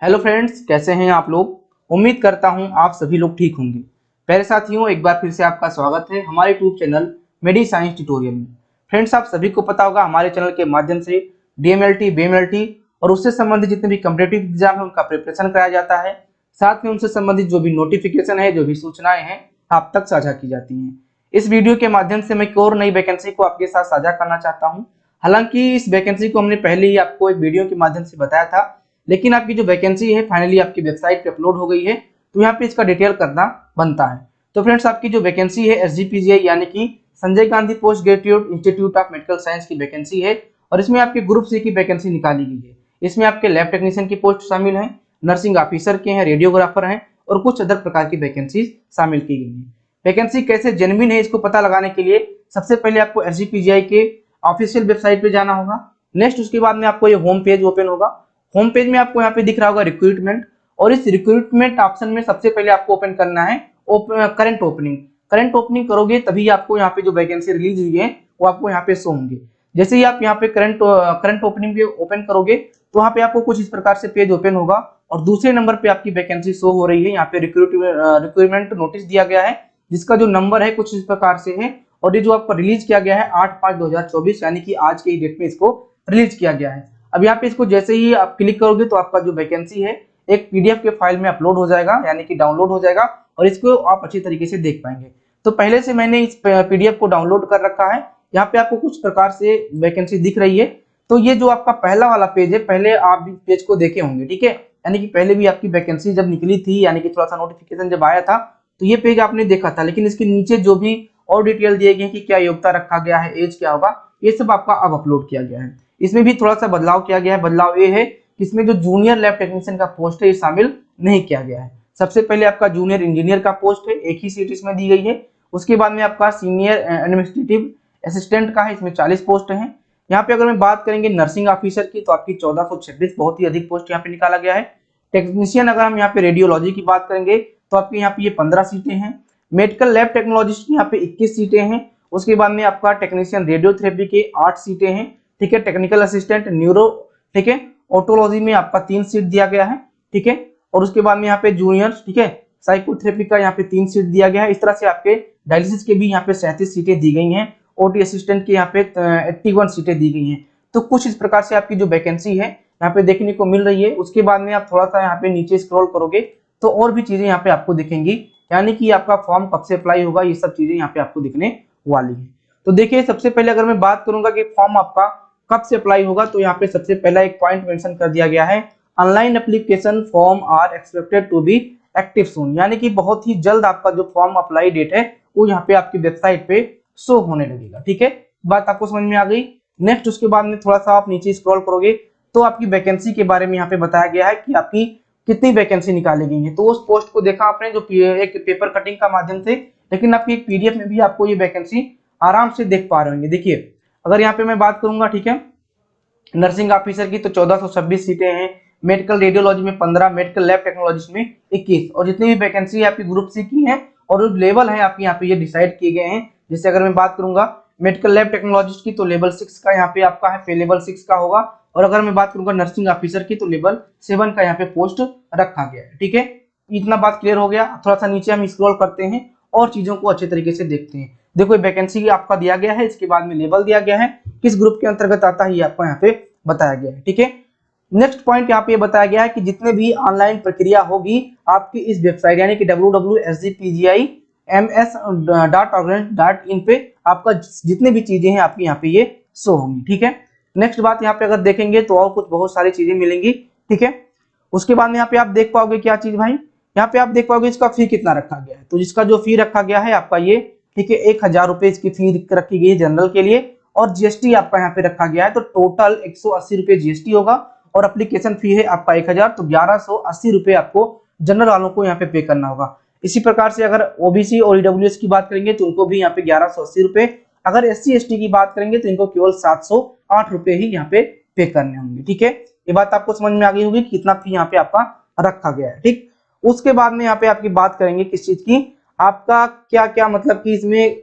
Hello friends, कैसे हैं आप लोग। उम्मीद करता हूं आप सभी लोग ठीक होंगे। प्यारे साथियों, एक बार फिर से आपका स्वागत है हमारे यूट्यूब चैनल मेडी साइंस ट्यूटोरियल में। फ्रेंड्स, आप सभी को पता होगा हमारे चैनल के माध्यम से डीएमएलटी, बीएमएलटी और उससे संबंधित जितने भी कॉम्पिटिटिव एग्जाम है उनका प्रिपरेशन कराया जाता है। साथ में उनसे संबंधित जो भी नोटिफिकेशन है, जो भी सूचनाएं हैं, आप तक साझा की जाती हैं। इस वीडियो के माध्यम से मैं एक और नई वैकेंसी को आपके साथ साझा करना चाहता हूँ। हालांकि इस वैकेंसी को हमने पहले ही आपको एक वीडियो के माध्यम से बताया था, लेकिन आपकी जो वैकेंसी है फाइनली आपकी वेबसाइट पे अपलोड हो गई है, तो यहाँ पे इसका डिटेल करना बनता है। तो फ्रेंड्स, आपकी जो वैकेंसी है एसजीपीजीआई यानी कि Sanjay Gandhi post graduate institute of medical science की वैकेंसी है और इसमें आपके ग्रुप सी की वैकेंसी निकाली गई है। इसमें आपके लैब टेक्नीशियन की पोस्ट शामिल है, नर्सिंग ऑफिसर के हैं, रेडियोग्राफर हैं और कुछ अदर प्रकार की वैकेंसी शामिल की गई है। वैकेंसी कैसे जेन्युइन है इसको पता लगाने के लिए सबसे पहले आपको एसजीपीजीआई के ऑफिशियल वेबसाइट पे जाना होगा। नेक्स्ट उसके बाद में आपको ये होम पेज ओपन होगा। होम पेज में आपको यहाँ पे दिख रहा होगा रिक्रूटमेंट, और इस रिक्रूटमेंट ऑप्शन में सबसे पहले आपको ओपन करना है करंट ओपनिंग। करंट ओपनिंग करोगे तभी आपको यहाँ पे जो वैकेंसी रिलीज हुई है वो आपको यहाँ पे शो होंगे। जैसे ही आप यहाँ पे करंट ओपनिंग पे ओपन करोगे तो वहाँ पे आपको कुछ इस प्रकार से पेज ओपन होगा और दूसरे नंबर पे आपकी वैकेंसी शो हो रही है। यहाँ पे रिक्रूटमेंट नोटिस दिया गया है जिसका जो नंबर है कुछ इस प्रकार से है, और ये जो आपको रिलीज किया गया है 8/5/2024 यानी कि आज के डेट में इसको रिलीज किया गया है। अब यहाँ पे इसको जैसे ही आप क्लिक करोगे तो आपका जो वैकेंसी है एक पीडीएफ के फाइल में अपलोड हो जाएगा, यानी कि डाउनलोड हो जाएगा, और इसको आप अच्छी तरीके से देख पाएंगे। तो पहले से मैंने इस पीडीएफ को डाउनलोड कर रखा है। यहाँ पे आपको कुछ प्रकार से वैकेंसी दिख रही है। तो ये जो आपका पहला वाला पेज है, पहले आप भी पेज को देखे होंगे, ठीक है। यानी कि पहले भी आपकी वैकेंसी जब निकली थी, यानी कि थोड़ा सा नोटिफिकेशन जब आया था तो ये पेज आपने देखा था, लेकिन इसके नीचे जो भी और डिटेल दिए गए कि क्या योग्यता रखा गया है, एज क्या होगा, ये सब आपका अब अपलोड किया गया है। इसमें भी थोड़ा सा बदलाव किया गया है। बदलाव ये है कि इसमें जो जूनियर लैब टेक्नीशियन का पोस्ट है ये शामिल नहीं किया गया है। सबसे पहले आपका जूनियर इंजीनियर का पोस्ट है, एक ही सीट इसमें दी गई है। उसके बाद में आपका सीनियर एडमिनिस्ट्रेटिव असिस्टेंट का है, इसमें 40 पोस्ट हैं। यहाँ पे अगर मैं बात करेंगे नर्सिंग ऑफिसर की तो आपकी 1426, बहुत ही अधिक पोस्ट यहाँ पे निकाला गया है। टेक्नीशियन अगर हम यहाँ पे रेडियोलॉजी की बात करेंगे तो आपके यहाँ पे ये 15 सीटें हैं। मेडिकल लैब टेक्नोलॉजिस्ट की यहाँ पे 21 सीटें हैं। उसके बाद में आपका टेक्नीशियन रेडियोथेरेपी के 8 सीटें हैं, ठीक है। टेक्निकल असिस्टेंट न्यूरो, ठीक है। ऑटोलॉजी में आपका 3 सीट दिया गया है, ठीक है। और उसके बाद में यहाँ पे जूनियर, ठीक है, साइकोथेरेपी का यहाँ पे 3 सीट दिया गया है। इस तरह से आपके डायलिसिस के भी यहाँ पे 37 सीटें दी गई हैं। ओटी असिस्टेंट के यहाँ पे 81 सीटें दी गई हैं। तो कुछ इस प्रकार से आपकी जो वैकेंसी है यहाँ पे देखने को मिल रही है। उसके बाद में आप थोड़ा सा यहाँ पे नीचे स्क्रॉल करोगे तो और भी चीजें यहाँ पे आपको दिखेंगी, यानी कि आपका फॉर्म कब से अप्लाई होगा, ये सब चीजें यहाँ पे आपको दिखने वाली है। तो देखिए, सबसे पहले अगर मैं बात करूंगा कि फॉर्म आपका कब से अप्लाई होगा, तो यहाँ पे सबसे पहला एक पॉइंट मेंशन कर दिया गया है, online application form are expected to be active soon, यानी कि बहुत ही जल्द आपका जो फॉर्म अप्लाई डेट है वो यहाँ पे आपकी वेबसाइट पे शो होने लगेगा, ठीक है। बात आपको समझ में आ गई। नेक्स्ट उसके बाद में थोड़ा सा आप नीचे स्क्रॉल करोगे तो आपकी वैकेंसी के बारे में यहाँ पे बताया गया है कि आपकी कितनी वैकेंसी निकाली गई है। तो उस पोस्ट को देखा आपने जो एक पेपर कटिंग का माध्यम से, लेकिन आपकी एक पीडीएफ में भी आपको ये वैकेंसी आराम से देख पा रहे होंगे। देखिए, अगर यहाँ पे मैं बात करूंगा, ठीक है, नर्सिंग ऑफिसर की तो 1426 सीटें हैं, मेडिकल रेडियोलॉजी में 15, मेडिकल लैब टेक्नोलॉजी में 21, और जितनी भी वैकेंसी है आपकी ग्रुप सी की है और जो लेवल है आपके यहाँ पे ये डिसाइड किए गए हैं। जैसे अगर मैं बात करूंगा मेडिकल लैब टेक्नोलॉजिस्ट की तो लेवल 6 का यहाँ पे आपका है, पे लेवल 6 का होगा। और अगर मैं बात करूंगा नर्सिंग ऑफिसर की तो लेवल 7 का यहाँ पे पोस्ट रखा गया है, ठीक है। इतना बात क्लियर हो गया। थोड़ा सा नीचे हम स्क्रॉल करते हैं और चीजों को अच्छे तरीके से देखते हैं। देखो, वैकेंसी आपका दिया गया है, इसके बाद में लेवल दिया गया है, किस ग्रुप के अंतर्गत आता है ये आपको यहाँ पे बताया गया है, ठीक है। नेक्स्ट पॉइंट यहाँ पे बताया गया है कि जितने भी ऑनलाइन प्रक्रिया होगी आपकी इस वेबसाइट यानी कि www.sgpgims.org.in पे आपका जितने भी चीजें हैं आपकी यहाँ पे ये शो होंगी, ठीक है। नेक्स्ट बात यहाँ पे अगर देखेंगे तो और कुछ बहुत सारी चीजें मिलेंगी, ठीक है। उसके बाद में यहाँ पे आप देख पाओगे क्या चीज भाई, यहाँ पे आप देख पाओगे इसका फी कितना रखा गया है। तो जिसका जो फी रखा गया है आपका ये, ठीक है, 1000 रुपए इसकी फी रखी गई है जनरल के लिए, और जीएसटी आपका यहाँ पे रखा गया है। तो टोटल 180 रुपए जीएसटी होगा और एप्लीकेशन फी है आपका 1000, तो 1180 रुपए आपको जनरल वालों को यहाँ पे पे करना होगा। इसी प्रकार से अगर ओबीसी और ईडब्ल्यूएस की बात करेंगे तो उनको भी यहाँ पे 1180 रुपए, अगर एससी एसटी की बात करेंगे तो इनको केवल 708 रुपए ही यहाँ पे करने होंगे, ठीक है। ये बात आपको समझ में आ गई होगी कि कितना फी यहाँ पे आपका रखा गया है, ठीक। उसके बाद में यहाँ पे आपकी बात करेंगे किस चीज की, आपका क्या क्या मतलब कि इसमें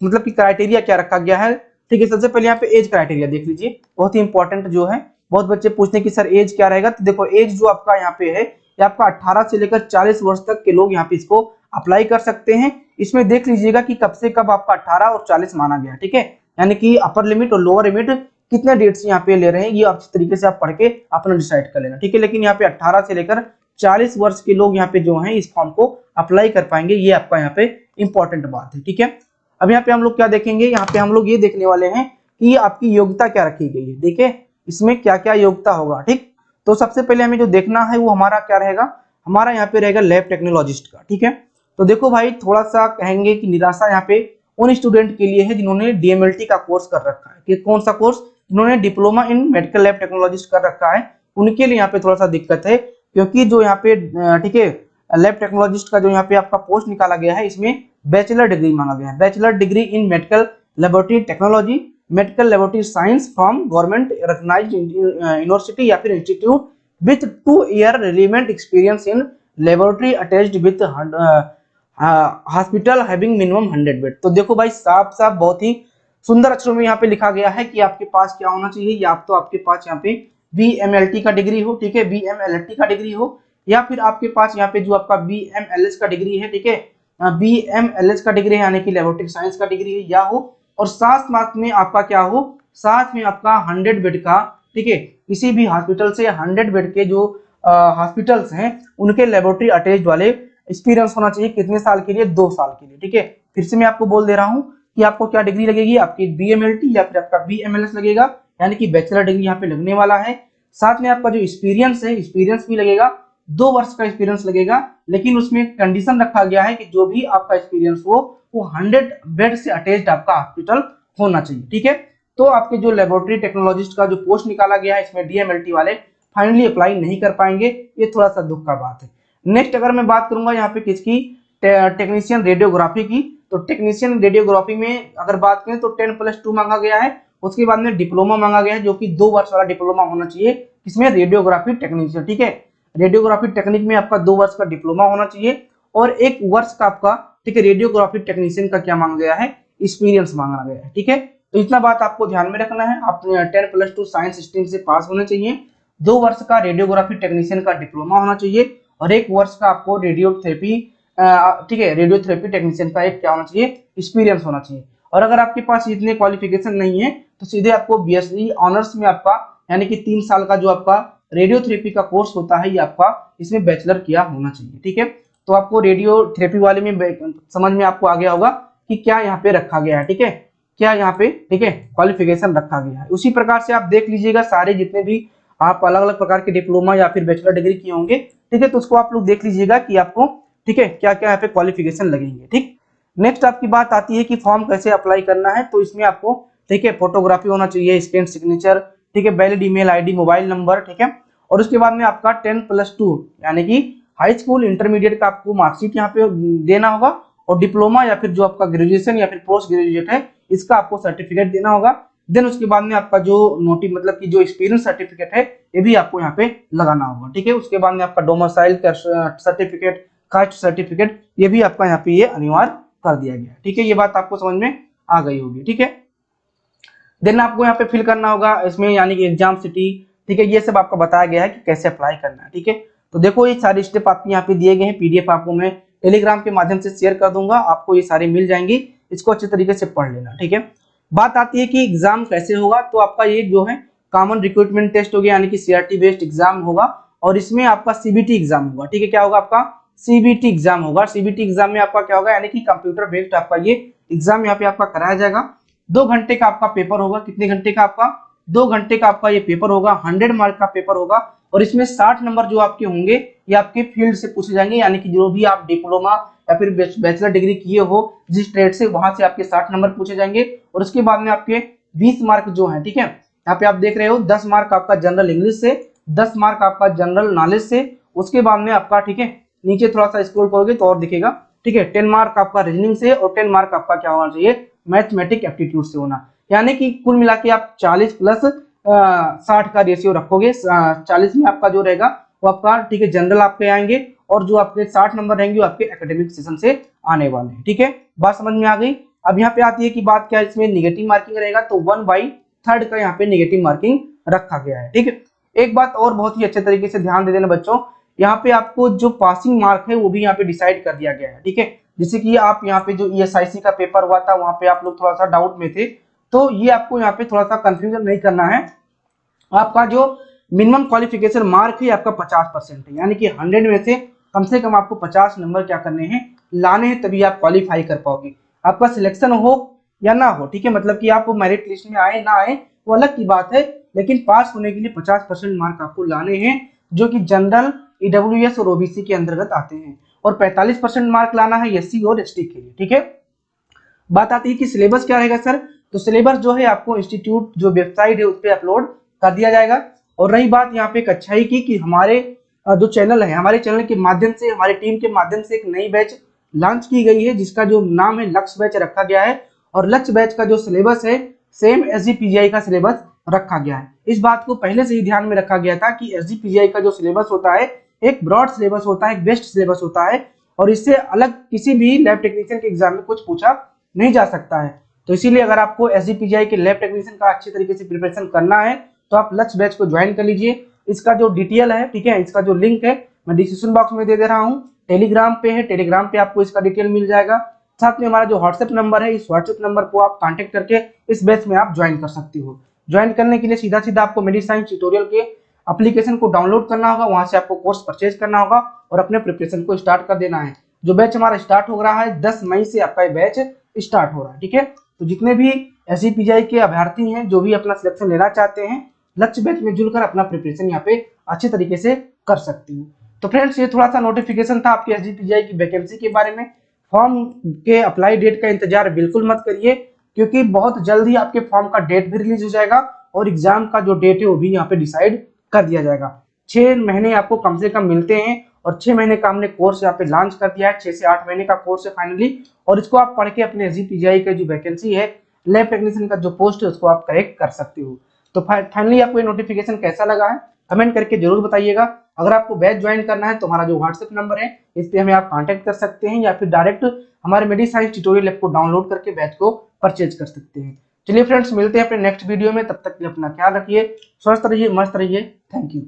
मतलब कि क्राइटेरिया क्या रखा गया है, ठीक है। सबसे पहले यहाँ पे एज क्राइटेरिया देख लीजिए, बहुत ही इंपॉर्टेंट जो है बहुत बच्चे पूछते हैं कि सर एज क्या रहेगा, तो देखो एज जो आपका यहाँ पे है ये आपका 18 से लेकर 40 वर्ष तक के लोग यहाँ पे इसको अप्लाई कर सकते हैं। इसमें देख लीजिएगा कि कब से कब आपका 18 और 40 माना गया, ठीक है, यानी कि अपर लिमिट और लोअर लिमिट कितने डेट्स यहाँ पे ले रहे हैं ये अच्छी तरीके से आप पढ़ के अपना डिसाइड कर लेना, ठीक है। लेकिन यहाँ पे 18 से लेकर 40 वर्ष के लोग यहाँ पे जो हैं इस फॉर्म को अप्लाई कर पाएंगे, ये आपका यहाँ पे इंपॉर्टेंट बात है, ठीक है। अब यहाँ पे हम लोग क्या देखेंगे, यहाँ पे हम लोग ये देखने वाले हैं कि आपकी योग्यता क्या रखी गई है, देखिए इसमें क्या क्या योग्यता होगा, ठीक। तो सबसे पहले हमें जो देखना है वो हमारा क्या रहेगा, हमारा यहाँ पे रहेगा लैब टेक्नोलॉजिस्ट का, ठीक है। तो देखो भाई थोड़ा सा कहेंगे कि निराशा यहाँ पे उन स्टूडेंट के लिए है जिन्होंने डीएमएलटी का कोर्स कर रखा है, कि कौन सा कोर्स, जिन्होंने diploma in medical lab technologist कर रखा है, उनके लिए यहाँ पे थोड़ा सा दिक्कत है, क्योंकि जो यहाँ पे ठीक है लैब टेक्नोलॉजिस्ट का जो यहाँ पे आपका पोस्ट निकाला गया है इसमें बैचलर डिग्री मांगा गया है, bachelor degree in medical laboratory technology, medical laboratory science from government recognized university या फिर institute with 2 year relevant experience in laboratory attached with hospital having minimum 100 bed. तो देखो भाई साफ साफ बहुत ही सुंदर अक्षरों में यहाँ पे लिखा गया है कि आपके पास क्या होना चाहिए, या तो आपके पास यहाँ पे बीएमएलटी का डिग्री हो, ठीक है, बीएमएलटी का डिग्री हो, या फिर आपके पास यहाँ पे जो आपका बीएमएलएस का डिग्री है, ठीक है, बीएमएलएस का डिग्री है यानी कि लेबोरेटरी साइंस का डिग्री है या हो, और साथ साथ में आपका क्या हो, साथ में आपका 100 बेड का, ठीक है, किसी भी हॉस्पिटल से 100 बेड के जो हॉस्पिटल्स हैं उनके लेबोरेटरी अटैच्ड वाले एक्सपीरियंस होना चाहिए, कितने साल के लिए, 2 साल के लिए, ठीक है। फिर से मैं आपको बोल दे रहा हूँ कि आपको क्या डिग्री लगेगी, आपकी बीएमएलटी या फिर आपका बीएमएलएस लगेगा, यानी कि बैचलर डिग्री यहाँ पे लगने वाला है। साथ में आपका जो एक्सपीरियंस है, एक्सपीरियंस भी लगेगा, 2 वर्ष का एक्सपीरियंस लगेगा, लेकिन उसमें कंडीशन रखा गया है कि जो भी आपका एक्सपीरियंस हो वो 100 बेड से अटैच्ड आपका हॉस्पिटल होना चाहिए, ठीक है। तो आपके जो लेबोरेटरी टेक्नोलॉजिस्ट का जो पोस्ट निकाला गया है इसमें डीएमएलटी वाले फाइनली अप्लाई नहीं कर पाएंगे, ये थोड़ा सा दुख का बात है। नेक्स्ट अगर मैं बात करूंगा यहाँ पे किसकी, टेक्नीशियन रेडियोग्राफी की, तो टेक्नीशियन रेडियोग्राफी में अगर बात करें तो 10+2 मांगा गया है, उसके बाद में डिप्लोमा मांगा गया है जो कि 2 वर्ष वाला डिप्लोमा होना चाहिए, इसमें रेडियोग्राफी टेक्नीशियन, ठीक है, रेडियोग्राफी टेक्निक में आपका 2 वर्ष का डिप्लोमा होना चाहिए, और 1 वर्ष का आपका, ठीक है, रेडियोग्राफी टेक्नीशियन का क्या मांगा गया है, एक्सपीरियंस मांगा गया है, ठीक है। तो इतना बात आपको ध्यान में रखना है, आपने 10+2 साइंस स्ट्रीम से पास होने चाहिए, 2 वर्ष का रेडियोग्राफी टेक्नीशियन का डिप्लोमा होना चाहिए, और 1 वर्ष का आपको रेडियोथेरेपी, ठीक है, रेडियोथेरेपी टेक्नीशियन का एक क्या होना चाहिए, एक्सपीरियंस होना चाहिए। और अगर आपके पास इतने क्वालिफिकेशन नहीं है तो सीधे आपको बीएससी ऑनर्स में आपका यानी कि 3 साल का जो आपका रेडियोथेरेपी का कोर्स होता है ये आपका इसमें बैचलर किया होना चाहिए, ठीक है। तो आपको रेडियोथेरेपी वाले में समझ में आपको आ गया होगा कि क्या यहाँ पे रखा गया है, ठीक है, क्या यहाँ पे, ठीक है, क्वालिफिकेशन रखा गया है। उसी प्रकार से आप देख लीजिएगा सारे जितने भी आप अलग अलग प्रकार के डिप्लोमा या फिर बैचलर डिग्री किए होंगे, ठीक है, तो उसको आप लोग देख लीजिएगा कि आपको, ठीक है, क्या क्या यहाँ पे क्वालिफिकेशन लगेंगे, ठीक। नेक्स्ट आपकी बात आती है कि फॉर्म कैसे अप्लाई करना है, तो इसमें आपको, ठीक है, फोटोग्राफी होना चाहिए, स्कैन सिग्नेचर, ठीक है, valid email ID, mobile number, ठीक है, और उसके बाद में आपका 10+2 यानी कि हाई स्कूल इंटरमीडिएट का आपको मार्कशीट यहाँ पे देना होगा, और डिप्लोमा या फिर जो आपका ग्रेजुएशन या फिर पोस्ट ग्रेजुएट है इसका आपको सर्टिफिकेट देना होगा। देन उसके बाद में आपका जो मतलब कि जो एक्सपीरियंस सर्टिफिकेट है ये भी आपको यहाँ पे लगाना होगा, ठीक है। उसके बाद में आपका डोमिसाइल का सर्टिफिकेट, कास्ट सर्टिफिकेट, ये भी आपका यहाँ पे ये अनिवार्य कर दिया गया, ठीक है। ये बात आपको समझ में आ गई होगी, ठीक है। देन आपको यहाँ पे फिल करना होगा इसमें यानी कि एग्जाम सिटी, ठीक है, ये सब आपको बताया गया है कि कैसे अप्लाई करना है, ठीक है। तो देखो ये सारे स्टेप आपके यहाँ पे दिए गए हैं, पीडीएफ आपको मैं टेलीग्राम के माध्यम से शेयर कर दूंगा, आपको ये सारे मिल जाएंगी, इसको अच्छे तरीके से पढ़ लेना, ठीक है। बात आती है कि एग्जाम कैसे होगा, तो आपका ये जो है कॉमन रिक्रूटमेंट टेस्ट हो गया यानी कि सीआरटी बेस्ड एग्जाम होगा, और इसमें आपका सीबीटी एग्जाम होगा, ठीक है, क्या होगा आपका सीबीटी एग्जाम होगा। सीबीटी एग्जाम में आपका क्या होगा यानी कि कंप्यूटर बेस्ड आपका ये एग्जाम यहाँ पे आपका कराया जाएगा। 2 घंटे का आपका पेपर होगा, कितने घंटे का आपका, 2 घंटे का आपका ये पेपर होगा, 100 मार्क का पेपर होगा, और इसमें 60 नंबर जो आपके होंगे ये आपके फील्ड से पूछे जाएंगे, यानी कि जो भी आप डिप्लोमा या फिर बैचलर डिग्री किए हो जिस ट्रेड से, वहां से आपके 60 नंबर पूछे जाएंगे, और उसके बाद में आपके 20 मार्क जो है, ठीक है, यहाँ पे आप देख रहे हो 10 मार्क आपका जनरल इंग्लिश से, 10 मार्क आपका जनरल नॉलेज से, उसके बाद में आपका, ठीक है, नीचे थोड़ा सा स्क्रॉल करोगे तो और दिखेगा, ठीक है, 10 मार्क आपका रीजनिंग से, और 10 मार्क आपका क्या होना चाहिए, मैथमेटिक एप्टीट्यूड से होना, यानी कि कुल मिला के आप 40 + 60 का रेशियो रखोगे। 40 में आपका जो रहेगा वो आपका, ठीक है, जनरल आपके आएंगे, और जो आपके 60 नंबर रहेंगे वो आपके एकेडमिक सेशन से आने वाले हैं, ठीक है, बात समझ में आ गई। अब यहाँ पे आती है कि बात क्या, इसमें निगेटिव मार्किंग रहेगा, तो 1/3 का यहाँ पे निगेटिव मार्किंग रखा गया है। ठीक है, एक बात और बहुत ही अच्छे तरीके से ध्यान दे देना बच्चों, यहाँ पे आपको जो पासिंग मार्क है वो भी यहाँ पे डिसाइड कर दिया गया है। ठीक है, जैसे कि आप यहाँ पे जो ESIC का पेपर हुआ था वहां पे आप लोग थोड़ा सा डाउट में थे, तो ये आपको यहाँ पे थोड़ा सा कंफ्यूजन नहीं करना है। आपका जो मिनिमम क्वालिफिकेशन मार्क है आपका 50% है, यानी कि 100 में से कम आपको 50 नंबर क्या करने हैं, लाने हैं, तभी आप क्वालिफाई कर पाओगे। आपका सिलेक्शन हो या ना हो, ठीक है, मतलब कि आप मेरिट लिस्ट में आए ना आए वो अलग की बात है, लेकिन पास होने के लिए 50% मार्क आपको लाने हैं, जो कि जनरल, EWS और OBC के अंतर्गत आते हैं, और 45% मार्क लाना है SC और ST के लिए। ठीक है, बात आती है कि सिलेबस क्या रहेगा सर, तो सिलेबस जो है आपको इंस्टीट्यूट जो वेबसाइट है उस पर अपलोड कर दिया जाएगा। और रही बात यहाँ पे एक अच्छाई की कि हमारे जो चैनल है, हमारे चैनल के माध्यम से, हमारी टीम के माध्यम से एक नई बैच लॉन्च की गई है, जिसका जो नाम है लक्ष्य बैच रखा गया है, और लक्ष्य बैच का जो सिलेबस है सेम SGPGI का सिलेबस रखा गया है। इस बात को पहले से ही ध्यान में रखा गया था कि SGPGI का जो सिलेबस होता है एक ब्रॉड सिलेबस होता है, एक बेस्ट सिलेबस होता है, और इससे अलग किसी भी लैब टेक्नीशियन के एग्जाम में कुछ पूछा नहीं जा सकता है। तो इसीलिए अगर आपको SGPGI के लैब टेक्नीशियन का अच्छे तरीके से प्रिपरेशन करना है तो आप लक्ष्य बैच को ज्वाइन कर लीजिए। इसका जो डिटेल है, ठीक है, इसका जो लिंक है मैं डिस्क्रिप्शन बॉक्स में दे रहा हूँ, टेलीग्राम पे है, टेलीग्राम पे आपको इसका डिटेल मिल जाएगा। साथ में हमारा जो व्हाट्सएप नंबर है, इस व्हाट्सएप नंबर को आप कांटेक्ट करके इस बैच में आप ज्वाइन कर सकते हो। ज्वाइन करने के लिए सीधा सीधा आपको मेडिसाइंस ट्यूटोरियल के एप्लीकेशन को डाउनलोड करना होगा, वहां से आपको कोर्स परचेज करना होगा और अपने प्रिपरेशन को स्टार्ट कर देना है। जो बैच हमारा स्टार्ट हो रहा है 10 मई से आपका बैच स्टार्ट हो रहा है। ठीक है, तो जितने भी SGPGI के अभ्यर्थी हैं जो भी अपना सिलेक्शन लेना चाहते हैं, लक्ष्य बैच में जुड़कर अपना प्रिपरेशन यहाँ पे अच्छे तरीके से कर सकती हूँ। तो फ्रेंड्स, ये थोड़ा सा नोटिफिकेशन था आपके SGPGI की वैकेंसी के बारे में। फॉर्म के अप्लाई डेट का इंतजार बिल्कुल मत करिए, क्योंकि बहुत जल्द ही आपके फॉर्म का डेट भी रिलीज हो जाएगा और एग्जाम का जो डेट है वो भी यहाँ पे डिसाइड कर दिया जाएगा। 6 महीने आपको कम से कम मिलते हैं, और 6 महीने का हमने कोर्स यहाँ पे लॉन्च कर दिया है। 6 से 8 महीने का कोर्स है फाइनली, और इसको आप पढ़ के अपने SGPGI का जो वैकेंसी है, लैब टेक्नीशियन का जो पोस्ट है, उसको आप करेक्ट कर सकते हो। तो फाइनली आपको ये नोटिफिकेशन कैसा लगा है कमेंट करके जरूर बताइएगा। अगर आपको बैच ज्वाइन करना है तो हमारा जो व्हाट्सएप नंबर है इस पे हमें आप कांटेक्ट कर सकते हैं, या फिर डायरेक्ट हमारे मेडिसाइंस ट्यूटोरियल ऐप को डाउनलोड करके बैच को परचेज कर सकते हैं। चलिए फ्रेंड्स, मिलते हैं अपने नेक्स्ट वीडियो में, तब तक के लिए अपना ख्याल रखिए, स्वस्थ रहिए, मस्त रहिए। Thank you.